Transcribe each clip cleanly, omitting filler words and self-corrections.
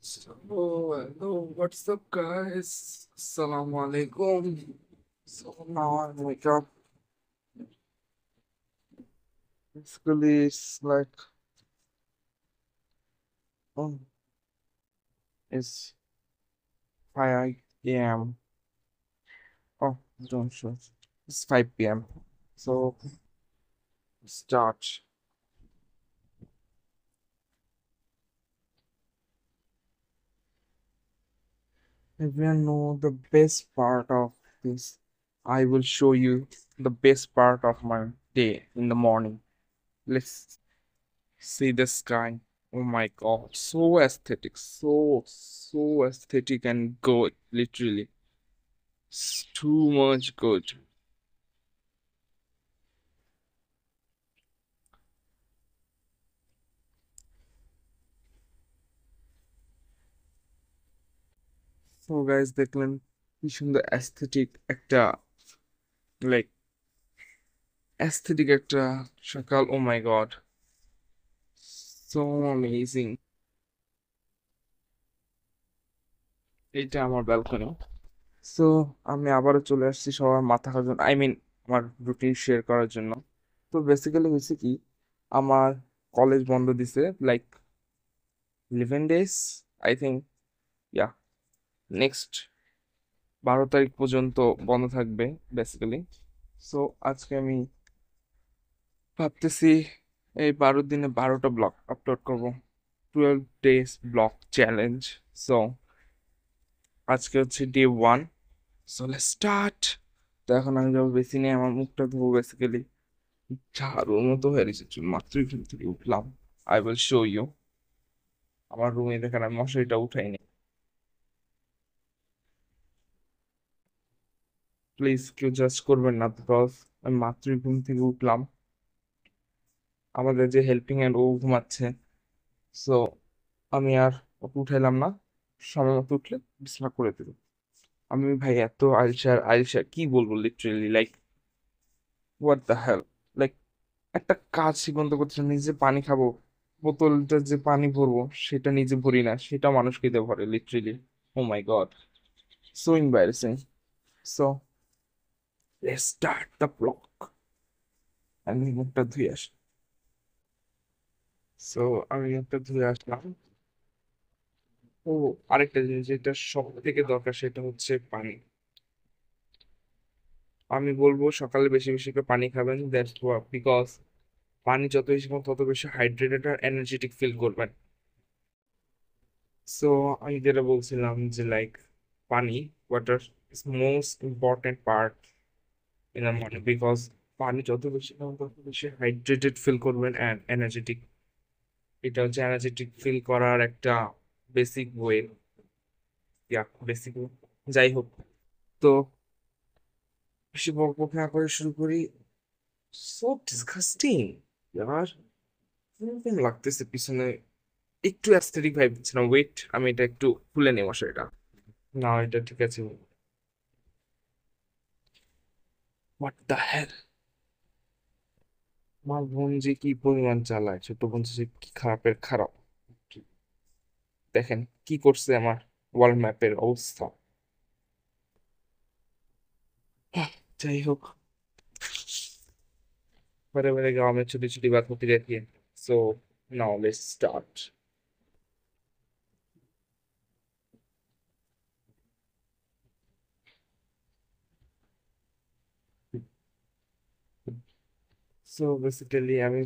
So, hello, what's up, guys? Assalamu alaikum. So now I wake up. Basically, it's like, oh, it's 5 a.m. Oh, don't show. It's 5 p.m. So, start. If you know the best part of this, I will show you the best part of my day in the morning. Let's see the sky. Oh my god, so aesthetic, so aesthetic and good, literally. It's too much good. So guys দেখলেন কি সুন্দর aesthetic একটা like aesthetic একটা সকাল oh my god so amazing এটা আমার balcony so আমি আবারও চলে আসছি সবার মাথা খাওয়ার জন্য আই মিন আমার রুটিন শেয়ার করার জন্য তো বেসিক্যালি হয়েছে কি আমার কলেজ বন্ধ দিছে like 11 days I think yeah next 12 তারিখ পর্যন্ত বন্ধ থাকবে বেসিক্যালি সো আজকে আমি ভাবতেছি এই 12 দিনে 12টা ব্লগ আপলোড করব 12 days ব্লগ চ্যালেঞ্জ সো আজকে হচ্ছে ডে 1 সো লেটস স্টার্ট তো এখন আমি যাবো বেসিনে আমার মুখটা ধোবো বেসিক্যালি ঝাড়ুর মতো হয়ে গেছে চুল মাত্রই ঘুম থেকে উঠলাম আই উইল শো ইউ আমার রুমে দেখেন আমি মশারিটা উঠাইনি প্লিজ কেউ জাজ করবেন না বিকজ আমি মাত্রই ঘুম থেকে উঠলাম আমাদের যে হেল্পিং হ্যান্ড ও ঘুমাচ্ছে সো আমি আর ওকে উঠাইলাম না সময় মতো উঠলে বিছানা করে দিল আমি ভাই এত আলসার আলসার কি বলবো literally like what the hell like একটা কাজ ঠিকমতো করতে নিজে পানি খাবো বোতলটা যে পানি ভরবো সেটা নিজে ভরি না সেটা মানুষকে দিয়ে ভরে literally oh my god so embarrassing so let's start the blog আমি মুখটা ধুয়ে আসি সো আমি মুখটা ধুয়ে আসলাম ও আরেকটা জিনিস যেটা সব থেকে দরকার সেটা হচ্ছে পানি আমি বলবো সকালে বেশি বেশি করে পানি খাবেন দ্যাটস বিকজ পানি যত বেশি খাবেন তত বেশি হাইড্রেটেড আর এনার্জেটিক ফিল করবেন সো আমি যেটা বলছিলাম যে লাইক পানি water is most important part in a morning because পানি যত বেশি খাবেন তত বেশি হাইড্রেটেড ফিল করবেন অ্যান্ড এনার্জেটিক এটা হচ্ছে এনার্জেটিক ফিল করার একটা বেসিক ওয়ে বেসিক যাই হোক তো বেশি বক বক না করে শুরু করি সো ডিসগাস্টিং ইয়ার এরকম লাগতেছে পিছনে একটু অ্যাস্থেটিক ভাইব দিচ্ছে না ওয়েট আমি এটা একটু খুলে নেব সেটা না এটা ঠিক আছে হোয়াট দ্য হেল আমার বোন যে কি পরিমাণ চালায় ছোট বোন যে কি খারাপের খারাপ দেখেন কি করছে আমার ওয়ার্ল্ড ম্যাপের অবস্থা যাই হোক बारे बारे गांव में छोटी छोटी बात होती रहती है so now let's start so basically আমি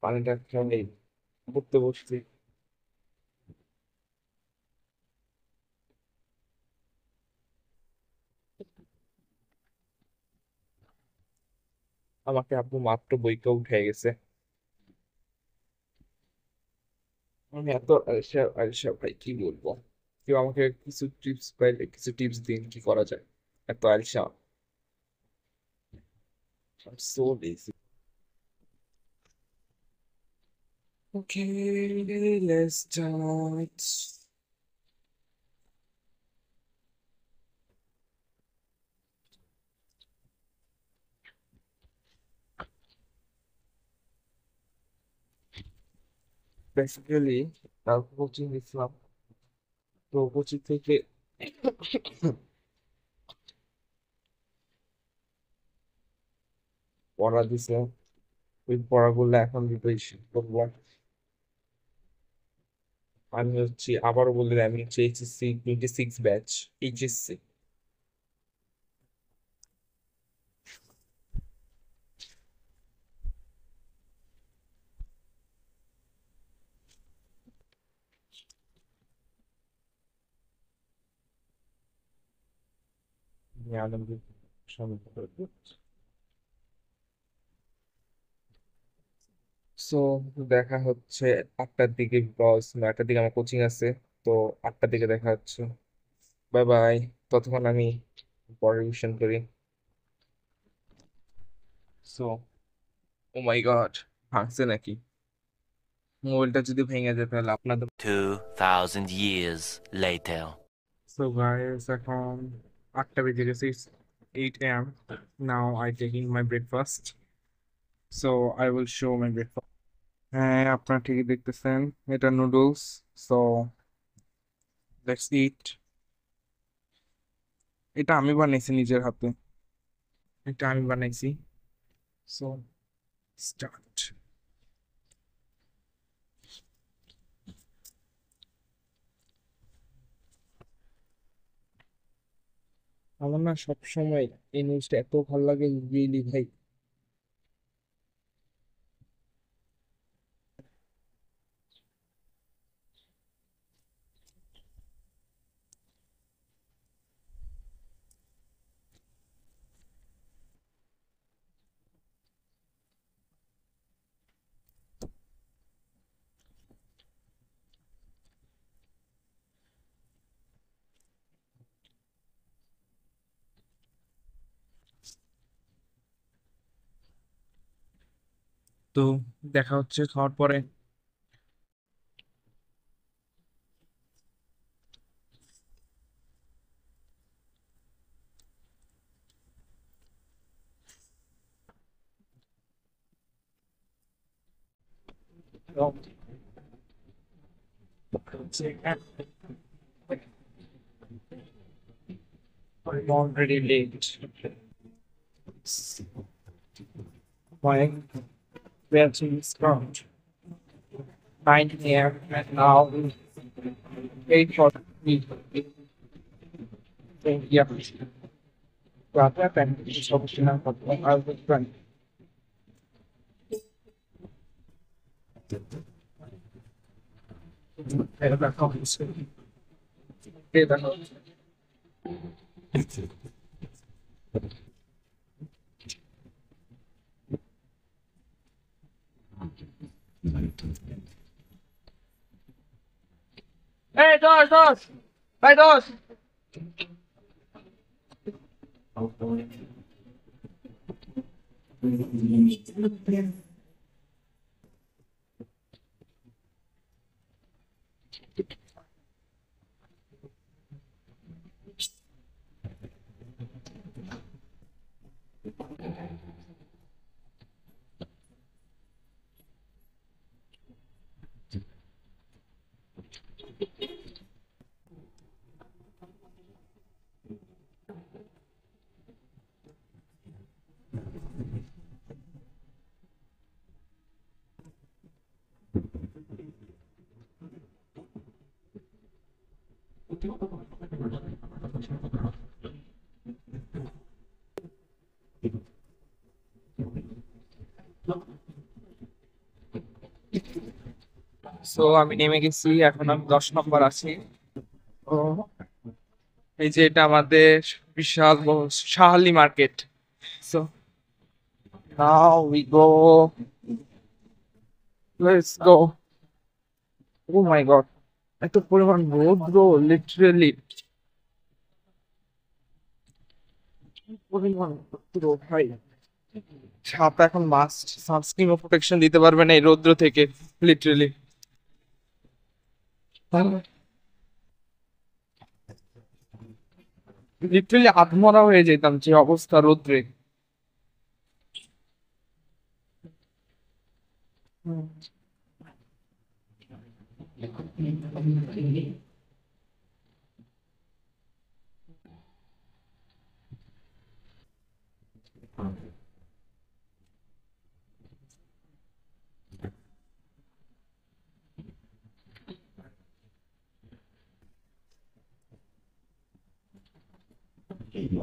পানিটা খেয়ে পড়তে বসছি আমাকে আপু মাত্র বইকে উঠে গেছে আমি এত আলসা আলসা ভাই কি বলবো কেউ আমাকে কিছু টিপস পাইলে কিছু টিপস দিন কি করা যায় এত আলসা I'm so lazy. Okay, let's start. Basically, তারপর কোচিং দিছিলাম তো কোচিং থেকে পড়া দিছে, ওই পড়াগুলো এখন রিভিশন করবো। আমি হচ্ছি, আবারও বলি, আমি হচ্ছে এইচএসসি 26 ব্যাচ। এইচএসসি আনন্দ সো দেখা হচ্ছে 8টার দিকে, বিকজ 9টার দিকে আমার কোচিং আছে। তো 8টার দিকে দেখা হচ্ছে। Bye bye. ততক্ষণ আমি পরে রিভিশন করি। সো ও মাই গড, ভাঙছে নাকি? মোবাইলটা যদি ভেঙে যায় তাহলে আপনাদের। 2,000 years later. সো গাইস, এখন 8টা বেজে গেছে, 8 a.m. Now I taking my breakfast. So I will show my breakfast. হ্যাঁ, আপনারা ঠিকই দেখতেছেন, এটা নুডলস। So let's eat. এটা আমি বানাইছি নিজের হাতে, এটা আমি বানাইছি। So start. আমার না সবসময় এই নিউজটা এত ভালো লাগে, রিয়েলি ভাই। তো দেখা হচ্ছে খাওয়ার পরে। I'm already late. My battery is gone. 9 a.m. and now 8:40. Yeah. What happened? It's obviously not what I was trying. Hey, that's not the same. Hey, that's not the same. Hey, Dosh! Hey, Dosh! So আমি নেমে গেছি, এখন আমি 10 নম্বর আছি। ও, এই যে এটা আমাদের বিশাল বড় Shahali market. So now we go, let's go. Oh my god, এত পরিমাণ রৌদ্র, লিটারেলি পরিমাণ রৌদ্র ভাই। ছাতা এখন মাস্ট, সানস্ক্রিন ও প্রোটেকশন দিতে পারবে না এই রৌদ্র থেকে, লিটারেলি। লিটারেলি আধমরা হয়ে যেতাম, যে অবস্থা রৌদ্রে। I'm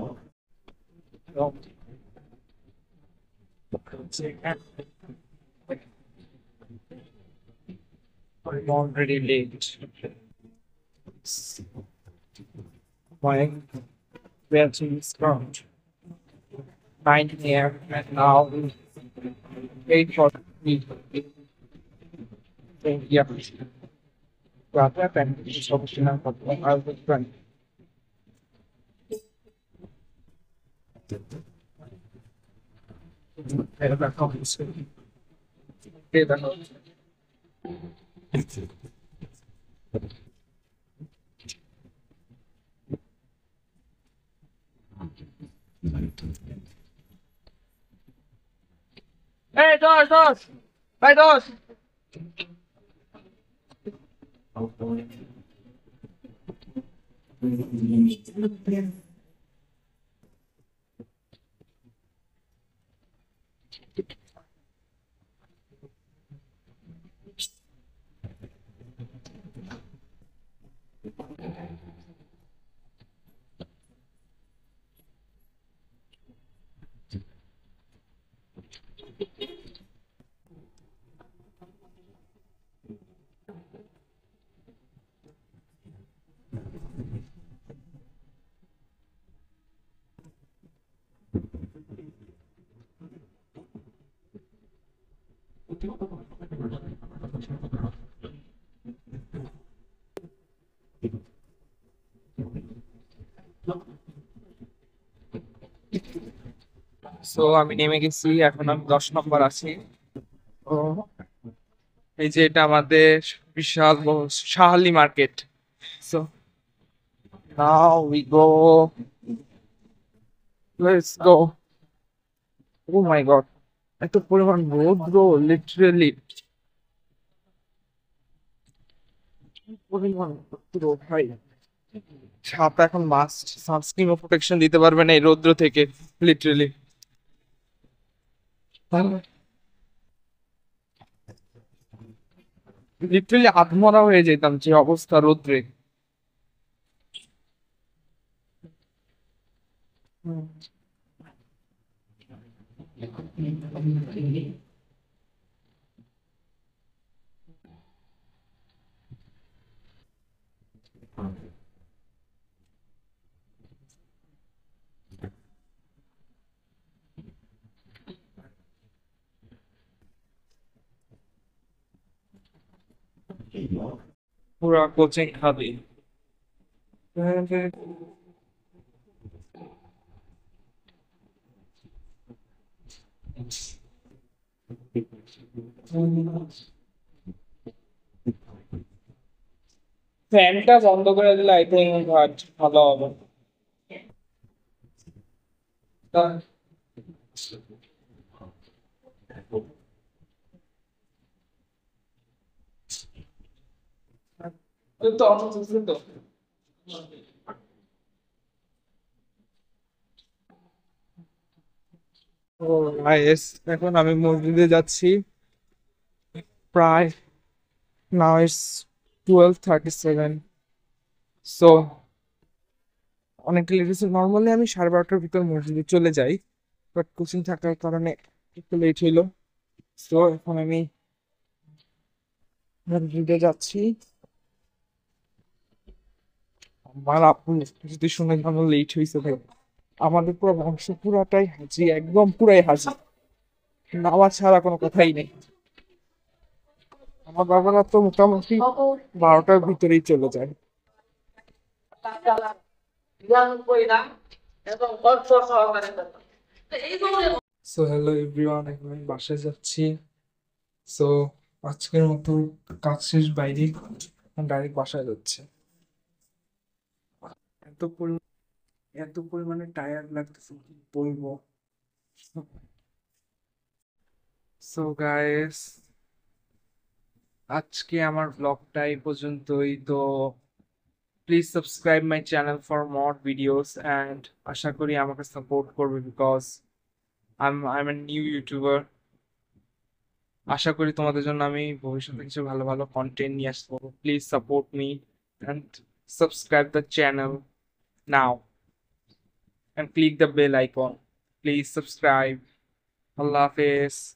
already late. My waiting is around 9 a.m. and now 8:40. Yeah. Grab that and solution and I will run. Hey, back on this. Hey, back on. Hey, Dosh! Hey, Dosh! So আমি নেমে গেছি, এখন আমি 10 নম্বর আছি। তো এই যে এটা আমাদের বিশাল বড় Shahali market. So now we go, let's go. Oh my god, এত পরিমাণ রৌদ্র, লিটারেলি পরিমাণ রৌদ্র ভাই। ছাতা এখন মাস্ট, সানস্ক্রিন ও প্রোটেকশন দিতে পারবে না এই রৌদ্র থেকে, লিটারেলি। লিটারেলি আধমরা হয়ে যেতাম যে অবস্থা রৌদ্রে। পুরা কোচিং খালি। ফ্যানটা বন্ধ করে দিলে আই থিঙ্ক ভালো হবে। তো অসুস্থ তো। ও নাইস, এখন আমি মসজিদে যাচ্ছি। প্রায় নাও ইটস 12:37। সো অনেকটা লেট হয়েছে। নর্মালি আমি 12:30টার ভিতর মসজিদে চলে যাই, বাট কোচিং থাকার কারণে একটু লেট হইলো। সো এখন আমি মসজিদে যাচ্ছি। আমার আপু যদি শুনে আমার লেট হয়েছে ভাই, আমাদের পুরো বংশ পুরাটাই হাজি, একদম পুরাই হাজি, নামাজ ছাড়া কোনো কথাই নেই। আমার বাবারা তো মোটামুটি 12টার ভিতরেই চলে যায়। সো হ্যালো এভরিওয়ান, এখন আমি বাসায় যাচ্ছি। সো আজকের মতো কাজ শেষ, বাইরে ডাইরেক্ট বাসায় যাচ্ছে। এত পরিমাণ এত পরিমাণে টায়ার্ড লাগতেছে কি বলবো। সো গাইস, আজকে আমার ব্লগটা এই পর্যন্তই। তো please subscribe my channel for more videos and আশা করি আমাকে সাপোর্ট করবে, because I am a new YouTuber. আশা করি তোমাদের জন্য আমি ভবিষ্যতে কিছু ভালো ভালো কন্টেন্ট নিয়ে আসবো। Please support me and subscribe the channel now. and click the bell icon. Please subscribe. Allah Hafiz.